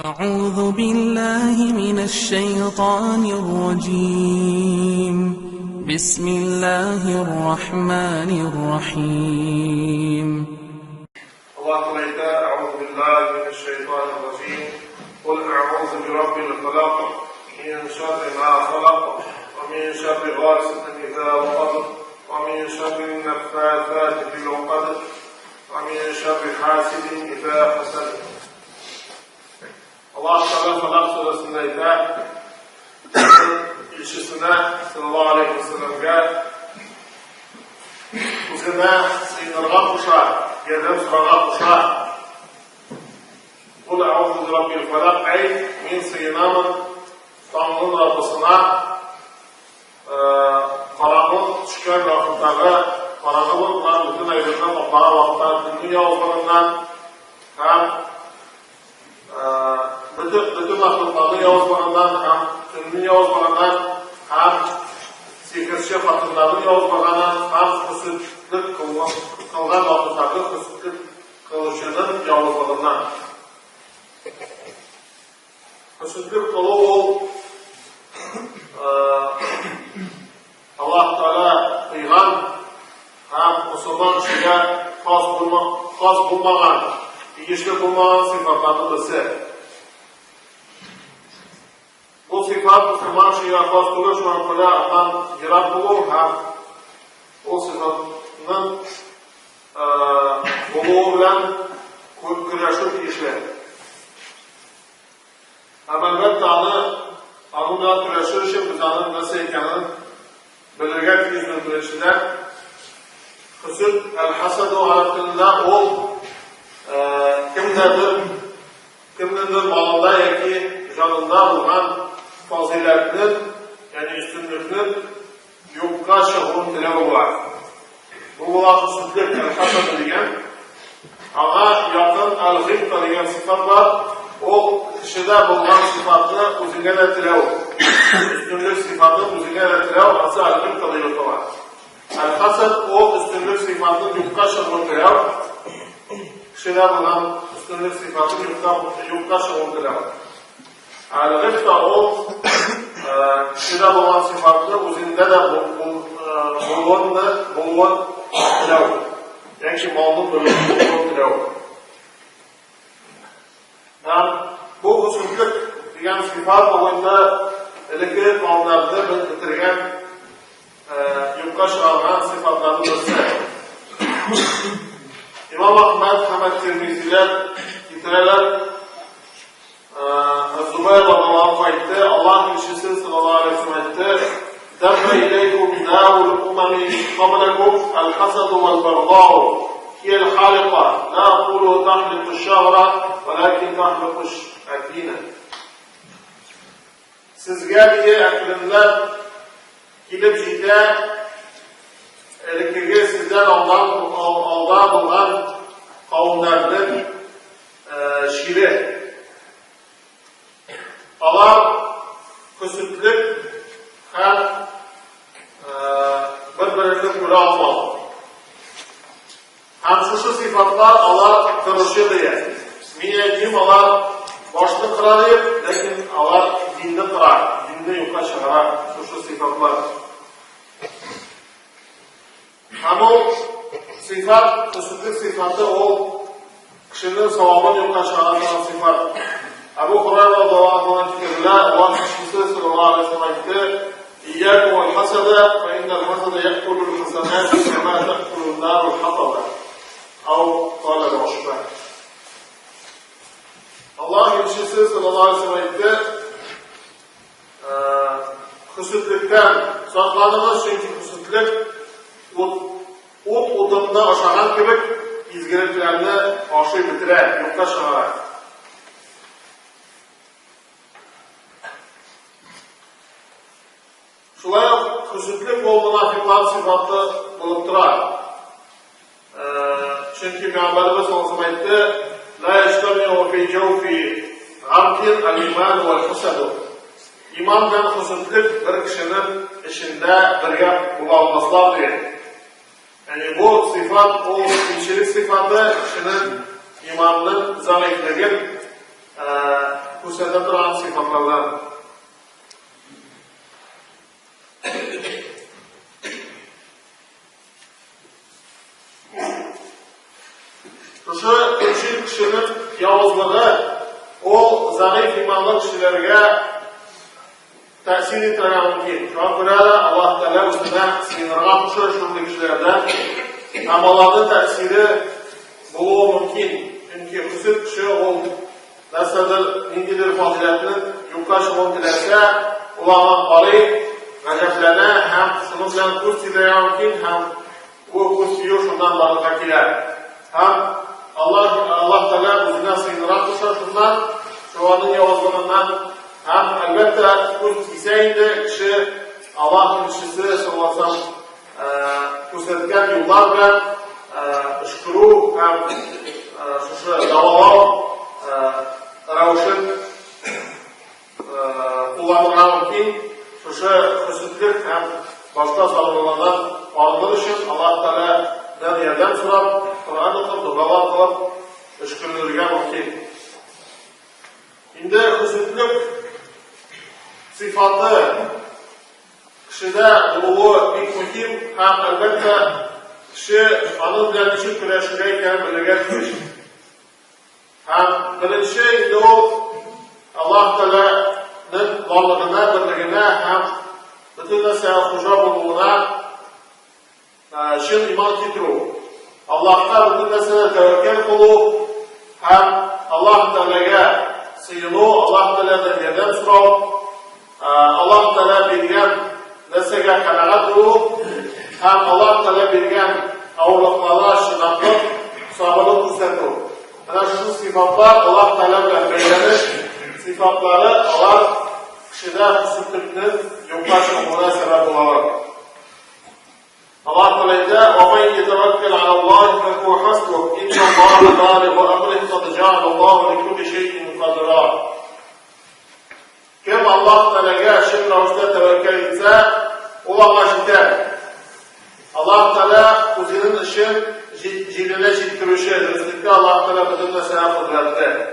أعوذ بالله من الشيطان الرجيم بسم الله الرحمن الرحيم اللهم أعوذ بالله من الشيطان الرجيم قل أعوذ برب الفلق من شر ما خلق ومن شر غاسق إذا وقب ومن شر النفاثات في العقد ومن شر حاسد إذا حسد. Allah Teala Falak Suresi'nde ilçisine sallallahu aleyhi ve sellem'e üzerine sığınırga kuşa, yerden sıraga kuşa Kul a'udhu bi rabbil falak ay min sığınamın Tanrı'nın Rabbısına karanlık çıkan vakitlerde karanlıkla bütün ayrımdan toplanan vakitlerde dünya yollarından hem bütün mahlukların yavuzlarından hem ünlü yavuzlarından hem sihirçi hatırların yavuzlarından hem kısıtlık kılgan vakitlerde kısıtlık kılışının yavuzlarından. Kısıtlık kılı o Allah Teala kıygan hem Müslüman kişiye khas bulmagan İyişli bulmagan sıfatlarını bilse. Bu sıfat Müslüman kişiye khas bulur, şu an böyle ondan yirak bulur hem o sıfatının buluğu bilen güreşir işler. Hem elbette onunla güreşir için biz onun nasıl ekanını belirgen yüzünün güreşinden Hüsüt el-Hasadu alatında ol kimdendir malında yaki canında bulunan faziletinin yani üstünlüğünün yokka şahun tilevi var. Bu olan hüsütlük el-Hasadu diyen ağa yakın el-Gıbta diyen sıfat var. O kişide bulunan sıfatını uzine de tilevi. Üstünlük sıfatını uzine de tilevi ası el-Gıbta diyen var. El-Hasad o üstünlük sıfatının yokka şahun tilevi. Kişide bulunan üstünlük sıfatını yokka şahun tilevi. El-Gıbta o kişide bulunan sıfatını uzinde de bulun tilevi. Yani ki malının bölümünün tilevi. Bu hususluk diyen sıfat boyunda elektrikli kavimlerde bitirgen yukka şahınan sıfatlarını gösterir. İmam Ahmed, Hamed Tirmiziler getirirler. Zübeyir radıyallahu anh etti. Allah'ın ilişkisi sallallahu aleyhi ve sellem etti. Demme ileykum bidâvul umami qablakum el-hasadu vel-berdâhu hiyel halika la kulu tahliku şahra velakin tahliku ş'adine. Sizge diye eklimler kilip jide elektrikli sizden aldan bulunan kavimlerden şiiri. Allah küsütlük hem birbirinin göre almalı. Hem şu sıfatlar Allah kırışı diye. Miniyetiyim Allah başını kırarıyım, lakin Allah dinini kırar. Dinini yuka çıkarar şu sıfatlar. Hem o sıfat, küsütlük sıfatı o kişinin savabını yuka çıkaran sıfat. Ebu Hurayra radıyallahu anh fikirle Allah kişisi sallallahu aleyhi ve sellem etti. İyyâkum vel hasede fe innel hasede yakkulul hasenâti kemâ tekkulul nârul hatabe. Av kâle l'uşbe. Allah kişisi sallallahu aleyhi ve sellem etti. Küsütlükten saklanınız çünkü küsütlük odunda aşağıdan kibik izgiliklerini aşı bitirer, yokta şağırar. Şulay küsütlük ol münafıklar sıfatı bulup durar. Çünkü Peygamberimiz sallallahu aleyhi ve sellem etti. La yeştemi'u fi cevfi abdin al-iman vel-husadu. İman ve küsütlük bir kişinin işinde birge bulalmaslar diye. Yani bu sıfat, o kişilik sıfatı kişinin imanının zam ettiğin ko'rsata turgan sifatlardan. O'sha ko'pchilik kishining yovuzligi o zaif imonli kishilarga ta'sir etadigan mumkin. Shunga ko'ra Alloh taolo ustidan siydirgan shunday kishilardan amallarning ta'siri bo'lishi mumkin. Chunki husn kishi o nasrdir ningidir fazilatni yo'qlashni tilasa, ularning qori g'ajablana ham shuni bilan ko'rsatadigan mumkin, ham bu ko'rsatiyo shundan baloga kelar. Ham Allah taolo o'zidan siydirgan shundan Şuanın yavuzluğundan hem elbette kurt iseydi kişi Allah'ın kişisi sallasam göstergen yollarla ışkuru hem şu davalam ravuşun kullanırlar mümkün şu hüsnetlik hem başka salgılardan arınır için Allah Teala'dan yerden sorup Kur'an okup, dualar kılıp ışkırılırken mümkün. Şimdi hüsnetlik sıfatı kişide buluğu bir muhim hem elbette kişi onun bilen için güreşirken bilirken kişi. Hem birinci indi o Allah Teala'nın varlığına, birliğine hem bütün nesaya hoca buluğuna şın iman getiriyor. Allah'ta bütün nesaya tevekkül kulu hem Allah Teala'ya sıyınu, Allah Teala'dan yerden soru, Allah Teala bilgen nesege kanaat kulu hem Allah Teala bilgen avluklara şınaklık, sabırlık kuşatıyor. Yani şu sıfatlar Allah Teala ile belirlenir sıfatları Allah kişide hüsnetlikinin yoklaşımına sebep olarak. Allah Teala'da وَمَنْ يَتَوَكَّلْ عَلَى اللّٰهِ فَهُوَ حَسْبُهُ إِنَّ اللّٰهَ بَالِغُ أَمْرِهِ قَدْ جَعَلَ اللّٰهُ لِكُلِّ شَيْءٍ قَدْرًا. Kim Allah Teala'ga şirk ravuşda tevekkül etse, o Allah'a yeter. Allah Teala o'zining işin jiline yetkirishi, rizqqa Allah Teala bütün nesene kudretli.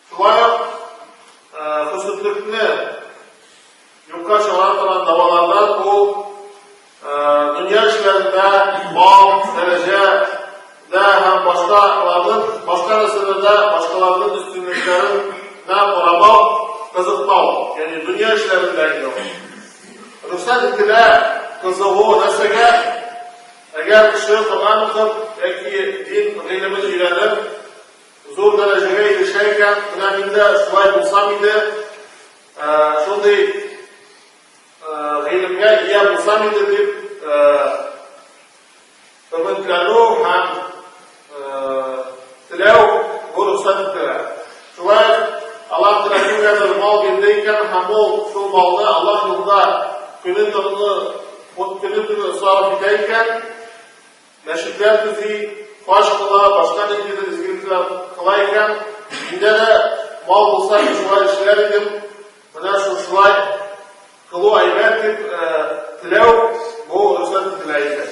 Şuaya hüsnetlikni yokka çıkaran davalardan bu dünya işlerinde, mal, derece de hem başka nesilerde başkalarının üstünlüklerinden koramak, kızıkmal. Yani dünya işlerinde gidiyor. Ruhsat etkiler kızığı nesege eğer kişi Kur'an okup belki din ilmini öğrenip zor dereceye erişirken döneminde şulay bulsam idi şunday ilimge iyi bulsam idi deyip ümitlerini hem tilav bu ruhsat etkiler. Şulay Allah Teala'nın kadar mal bildiyken hem o şu malını Allah yolunda günün tadını sarf edeyken meşrikler bizi baş kıla, başka nedir izgilikler kılayken bir de mal bulsak şulay işler edip buna şulay kılı aybet edip tilav bu ruhsat edilaydı.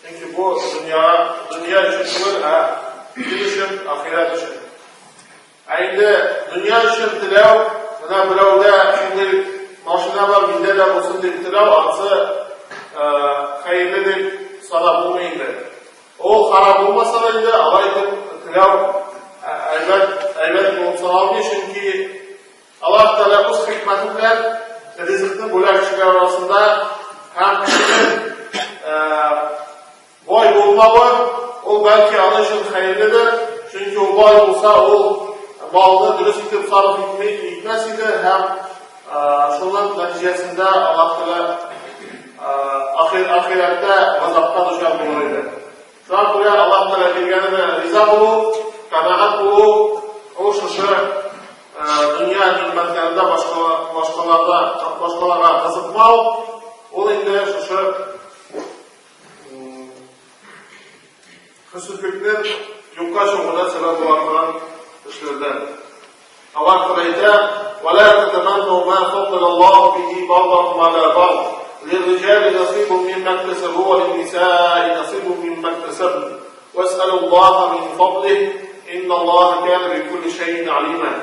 Çünkü bu dünya için kılır, din için, ahiret için. Aynı dünya için tilav buna bilavda şimdilik maşına var, binde de olsun deyip tilav atsa hayırlı deyip sana bulmayındı. O harap olmasa da indi, alaydı tilav elbet olsa almıyor çünkü Allah Teala öz hikmetinden rizikni bo'lak kişiler arasında hem kişinin boy bulmağı, o belki ana için hayırlıdır. Çünkü o boy olsa o malını dürüst edip sarf etmez idi hem şunun neticesinde Allah Teala ahirette gazapta düşer bulurdu. Şu an buraya Allah Teala bilgenine riza bulup, kanaat bulup, o dünya nimetlerinde başkalarına kızıkmal, o indi hüsnetliknin yokka şoğuna sebep olarak işlerden. Allah Teala'da وَلَا تَتَمَنُّوا مَا فَضَّلَ اللّٰهُ بِهِ بَعْضَكُمْ عَلَى بَعْضٍ لِلرِّجَالِ نَصِيبٌ مِّمَّا اكْتَسَبُوا وَلِلنِّسَاءِ نَصِيبٌ مِّمَّا اكْتَسَبْنَ وَاسْأَلُوا اللّٰهَ مِنْ فَضْلِهِ İnnallâhe kâne bi kulli şeyin alîmen.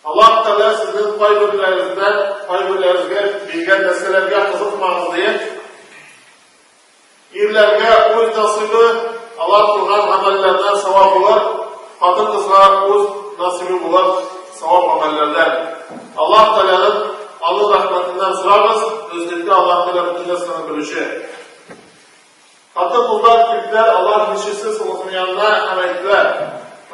Allah Teala sizin payberlerinizge bilgen meselelerge kızıkmanız diye irlerge öz nasibi Allah kılgan amellerden sevap bular, kadın kızga öz nasibi bular sevap amellerden. Allah Teala'nın Allah rahmetinden sırağız, özlükte Allah Teala bütünle sana bölüşe. Hatta bunlar Türkler Allah nişisi sınıfının yanına emekler.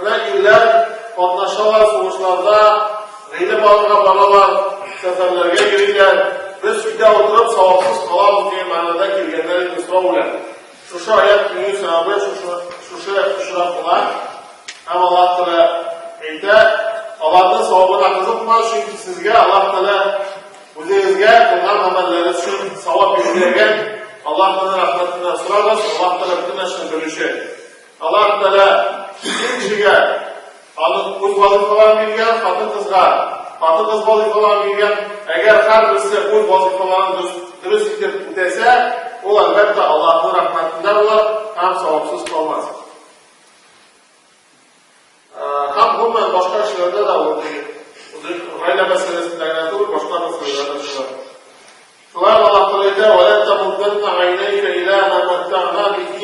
Buna iller, patlaşalar, sonuçlarda Reyli bağına banalar, seferlerge girirler. Biz şükde oturup savapsız kalalım diye manada girgenlerin müstahule. Şu ayet günü sahibi, şu kılar. Hem Allah Teala eyte, Allah'ın savabına kızıkmaz çünkü sizge Allah Teala üzerinizge kılgan amelleriniz için savap bildirgen Allah'ın rahmetinden sorarız, Allah Teala bütün eşine bölüşür. Allah Teala bir kişiye öz vazifalarını bilgen, kadın kızga, kadın kız vazifalarını bilgen, eğer her birisi öz vazifalarını dürüst itip ötese, o elbette Allah'ın rahmetinden olur, hem savapsız kalmaz. Hem bundan başka şeylerde de olur. Aile meselesinde yönetir, başka meselelerde çıkar. Şular Allah Teala'da وَلَنْ تَمُدَّنَّ عَيْنَيْكَ إِلَى مَا مَتَّعْنَا بِهِ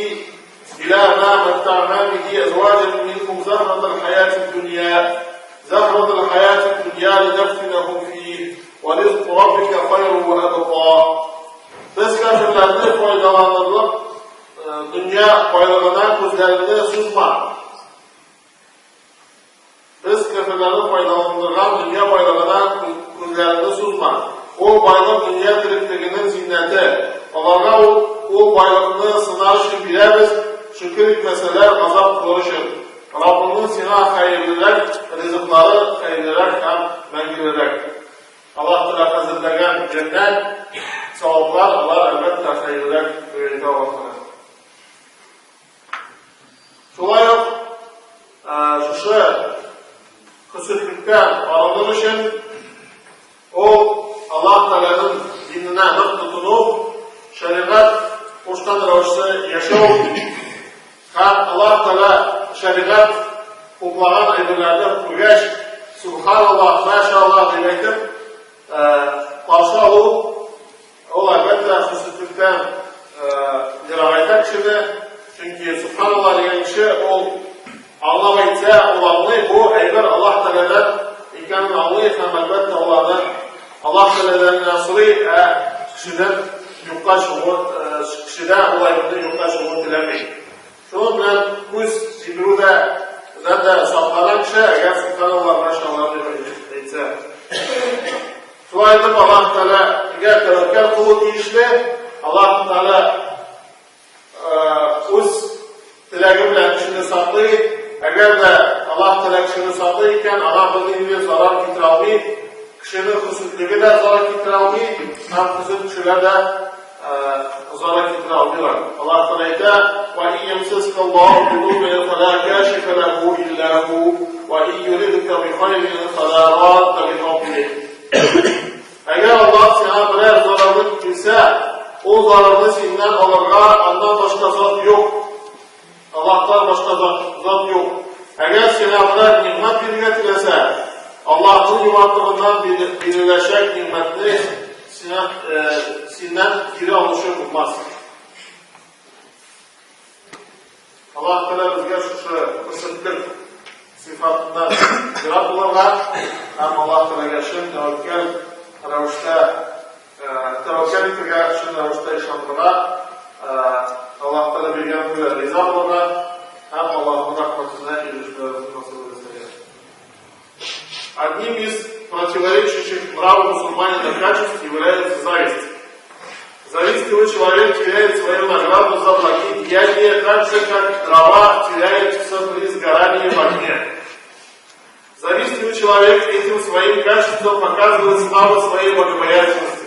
أَزْوَاجًا مِنْهُمْ زَهْرَةَ الْحَيَاةِ الدُّنْيَا لِنَفْتِنَهُمْ فِيهِ وَرِزْقُ رَبِّكَ خَيْرٌ وَأَبْقَى. Biz kafirlerini faydalandırıp dünya faydalanan gözlerini susma. Biz kafirlerini faydalandırılan dünya faydalanan gözlerini susma. O baylık dünya tirikliğinin zinneti. Allah'a o baylıkını sınar için biliriz. Şükür etmeseler azap kılışır. Rabbinin sana hayırlılar, rızıkları hayırlılar hem mengilerek. Allah Teala hazırlayan cennet, sevaplar Allah elbette hayırlılar öğreti Allah'ına. Şolay yok, şu kısıtlıktan arınır için o Allah Teala'nın dinine hak tutunup şeriat koştan rağışı yaşıyor. Hem Allah Teala şeriat hukuklanan edirlerde kurgeç Subhanallah, Maşallah demektir. Başka o elbette kısıtlıktan dirayete kişide. Çünkü Subhanallah diyen kişi o anlamayınca olanlığı bu eğer Allah Teala'dan ikanın anlayıp hem elbette olanı Allah Teala'nın nasırı kişiden yokka şuhut, kişiden olayını yokka şuhut dilemeyin. Şunun bilen kuz zibruda zende saklanan kişi eğer Subhanallah maşallah deyse. Şu ayetip Allah Teala eğer tevekkül kulu deyişli Allah Teala kuz tilagi bilen kişini saklayıp eğer de Allah Teala kişini saklayırken ana bildiğinde zarar getiralmayı kişinin kısıtlığı da zarar getiralmayı hem kısıt kişiler de zarar getiralmıyorlar. Allah Teala'da وَاِنْ يَمْسَسْكَ اللّٰهُ بِضُرٍّ فَلَا كَاشِفَ لَهُ إِلَّا هُوَ وَاِنْ يُرِدْكَ بِخَيْرٍ فَلَا رَادَّ لِفَضْلِهِ. Eğer Allah sana birer zararlık bilse o zararını senden alırlar, ondan başka zat yok. Allah'tan başka zat yok. Eğer sana birer nimet bilgi dilese Allah'ın yuvarlığından belirleşek nimetini senden geri alışır bulmaz. Allah Teala bizge şu kısıtlık sıfatından cevap bulurlar. Hem Allah Teala geçin tevekkül rağışta tevekkül ettirge şun rağışta işandılar. Allah Teala bilgen böyle riza bulurlar. Hem Allah'ın rahmetine ilişkilerimizi nasıl edilsin. Одним из противоречащих праву мусульманина качеств является зависть. Завистливый человек теряет свою награду за благие деяния, так же, как трава теряется при сгорании в огне. Завистливый человек этим своим качеством показывает славу своей богобоязненности,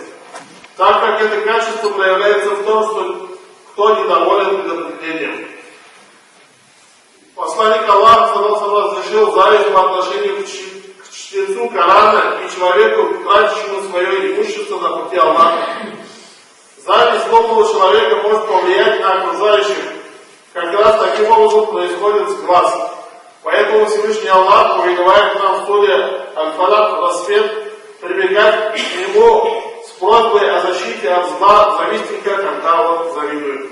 так как это качество проявляется в том, что кто недоволен предопределением. Посланник Аллаха разрешил зависть по отношению к чтецу Корана и человеку, тратящему свое имущество на пути Аллаха. Зависть злобного человека может повлиять на окружающих, как раз таким образом происходит с глаз. Поэтому Всевышний Аллах повелевает нам в суре Аль-Фалак, рассвет, прибегать к нему с просьбой о защите от зла завистника, когда он завидует.